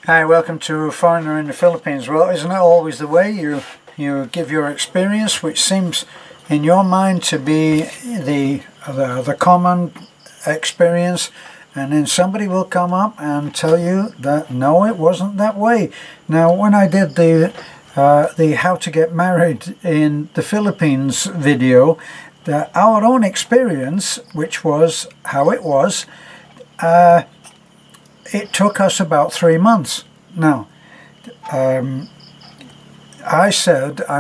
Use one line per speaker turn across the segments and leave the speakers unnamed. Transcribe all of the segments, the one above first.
Hi, welcome to Foreigner in the Philippines. Well, isn't it always the way? You give your experience, which seems in your mind to be the common experience, and then somebody will come up and tell you that no, it wasn't that way. Now, when I did the how to get married in the Philippines video, our own experience, which was how it was, it took us about 3 months. Now, I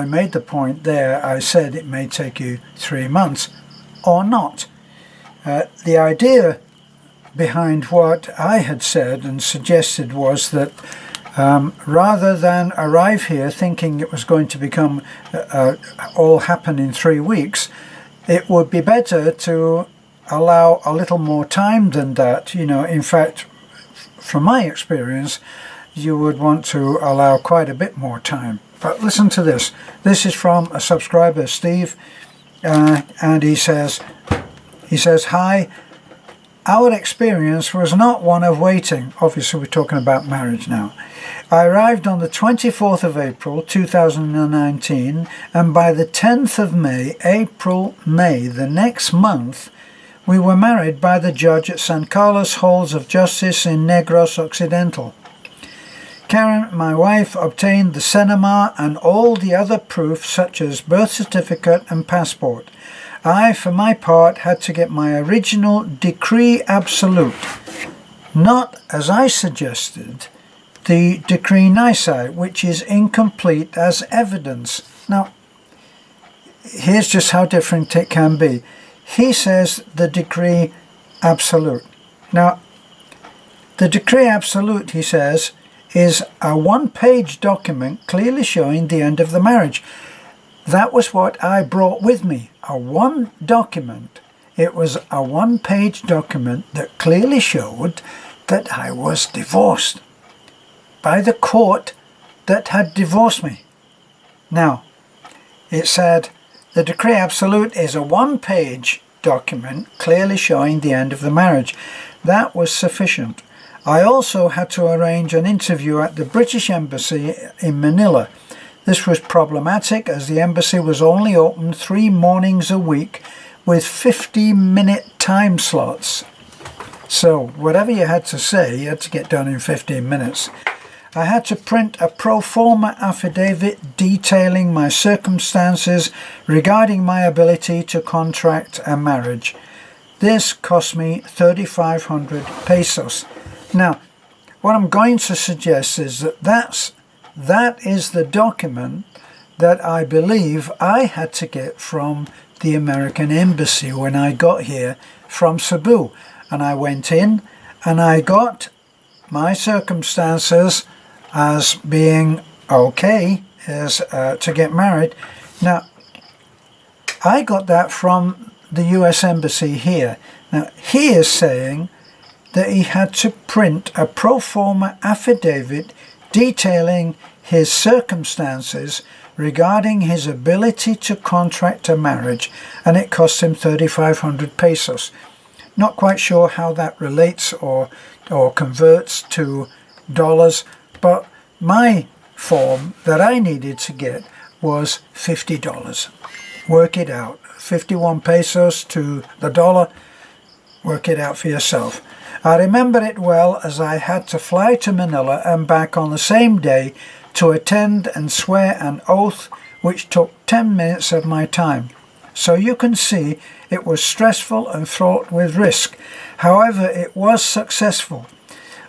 made the point there, I said it may take you 3 months or not. The idea behind what I had said and suggested was that rather than arrive here thinking it was going to become all happen in 3 weeks, it would be better to allow a little more time than that. In fact, from my experience, you would want to allow quite a bit more time. But listen to this. This is from a subscriber, Steve, and he says, "Hi, our experience was not one of waiting." Obviously, we're talking about marriage now. "I arrived on the 24th of April 2019, and by the 10th of May, the next month, we were married by the judge at San Carlos Halls of Justice in Negros Occidental. Karen, my wife, obtained the cinema and all the other proof such as birth certificate and passport. I, for my part, had to get my original decree absolute, not, as I suggested, the decree nisi, which is incomplete as evidence." Now, here's just how different it can be. He says the decree absolute. Now, the decree absolute, he says, is a one-page document clearly showing the end of the marriage. That was what I brought with me, a one document. It was a one-page document that clearly showed that I was divorced by the court that had divorced me. Now, it said, the decree absolute is a one-page document clearly showing the end of the marriage. That was sufficient. I also had to arrange an interview at the British Embassy in Manila. This was problematic as the embassy was only open 3 mornings a week with 50-minute time slots. So whatever you had to say, you had to get done in 15 minutes. I had to print a pro forma affidavit detailing my circumstances regarding my ability to contract a marriage. This cost me 3,500 pesos. Now, what I'm going to suggest is that is the document that I believe I had to get from the American Embassy when I got here from Cebu. And I went in and I got my circumstances as being okay as to get married. Now, I got that from the US Embassy here. Now, he is saying that he had to print a pro forma affidavit detailing his circumstances regarding his ability to contract a marriage, and it cost him 3,500 pesos. Not quite sure how that relates or converts to dollars, but my form that I needed to get was $50. Work it out. 51 pesos to the dollar. Work it out for yourself. I remember it well as I had to fly to Manila and back on the same day to attend and swear an oath which took 10 minutes of my time. So you can see it was stressful and fraught with risk. However, it was successful.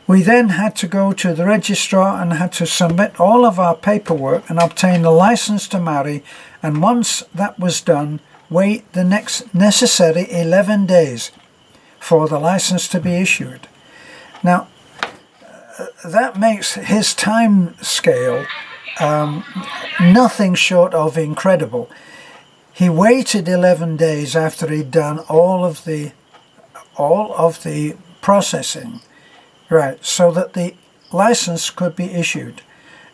We then had to go to the registrar and had to submit all of our paperwork and obtain a license to marry, and once that was done, wait the next necessary 11 days for the license to be issued. Now, that makes his time scale nothing short of incredible. He waited 11 days after he'd done all of the processing, right, so that the license could be issued.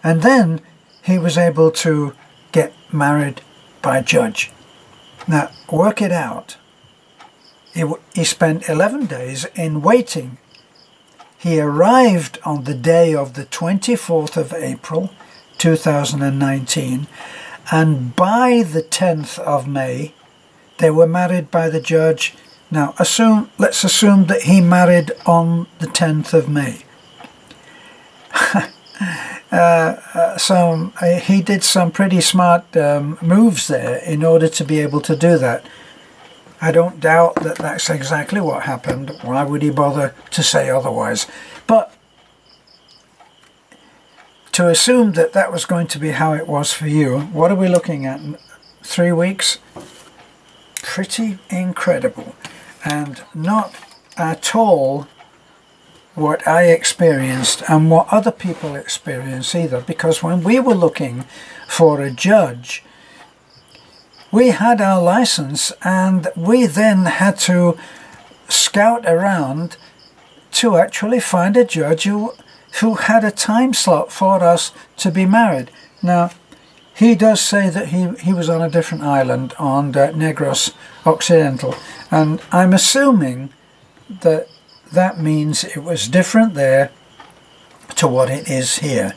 And then he was able to get married by judge. Now, work it out. He spent 11 days in waiting. he arrived on the day of the 24th of April 2019, and by the 10th of May they were married by the judge. Now let's assume that he married on the 10th of May. So he did some pretty smart moves there in order to be able to do that. I don't doubt that that's exactly what happened. Why would he bother to say otherwise? But to assume that that was going to be how it was for you, what are we looking at? 3 weeks? Pretty incredible. And not at all what I experienced and what other people experience either, because when we were looking for a judge, we had our license and we then had to scout around to actually find a judge who had a time slot for us to be married. Now, he does say that he was on a different island on Negros Occidental, and I'm assuming that that means it was different there to what it is here.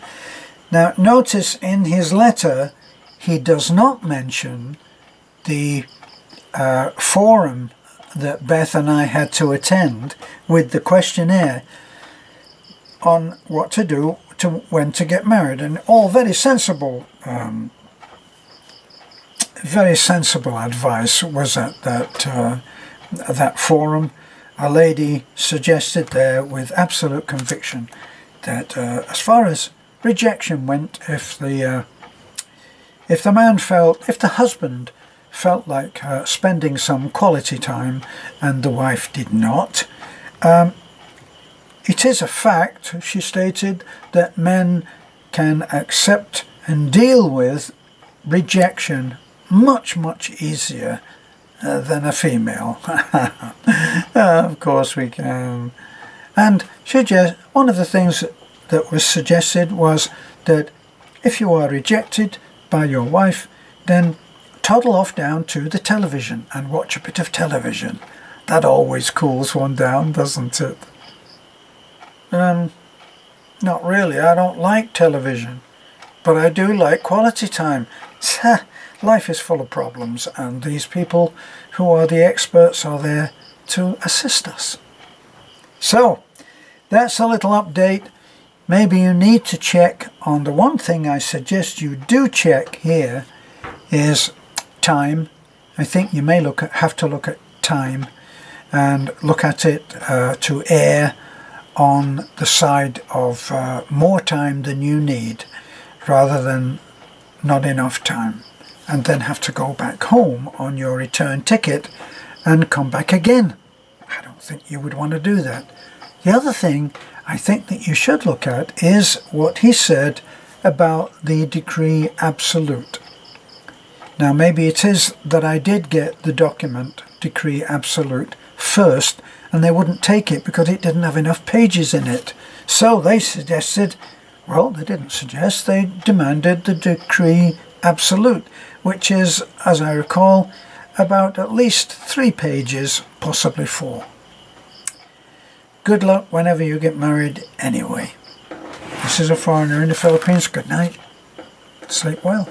Now, notice in his letter, he does not mention the forum that Beth and I had to attend with the questionnaire on what to do when to get married, and all very sensible advice was at that forum. A lady suggested there with absolute conviction that as far as rejection went, if the husband felt like spending some quality time and the wife did not, it is a fact, she stated, that men can accept and deal with rejection much easier than a female. Of course we can. And one of the things that was suggested was that if you are rejected by your wife, then toddle off down to the television and watch a bit of television. That always cools one down, doesn't it? Not really. I don't like television, but I do like quality time. Life is full of problems, and these people who are the experts are there to assist us. So, that's a little update. Maybe you need to check on the one thing I suggest you do check here is time. I think you may have to look at time and look at it to err on the side of more time than you need rather than not enough time, and then have to go back home on your return ticket and come back again. I don't think you would want to do that. The other thing I think that you should look at is what he said about the decree absolute. Now, maybe it is that I did get the document decree absolute first and they wouldn't take it because it didn't have enough pages in it. So they suggested, well, they didn't suggest, they demanded the decree absolute, which is, as I recall, about at least 3 pages, possibly 4. Good luck whenever you get married anyway. This is a foreigner in the Philippines. Good night. Sleep well.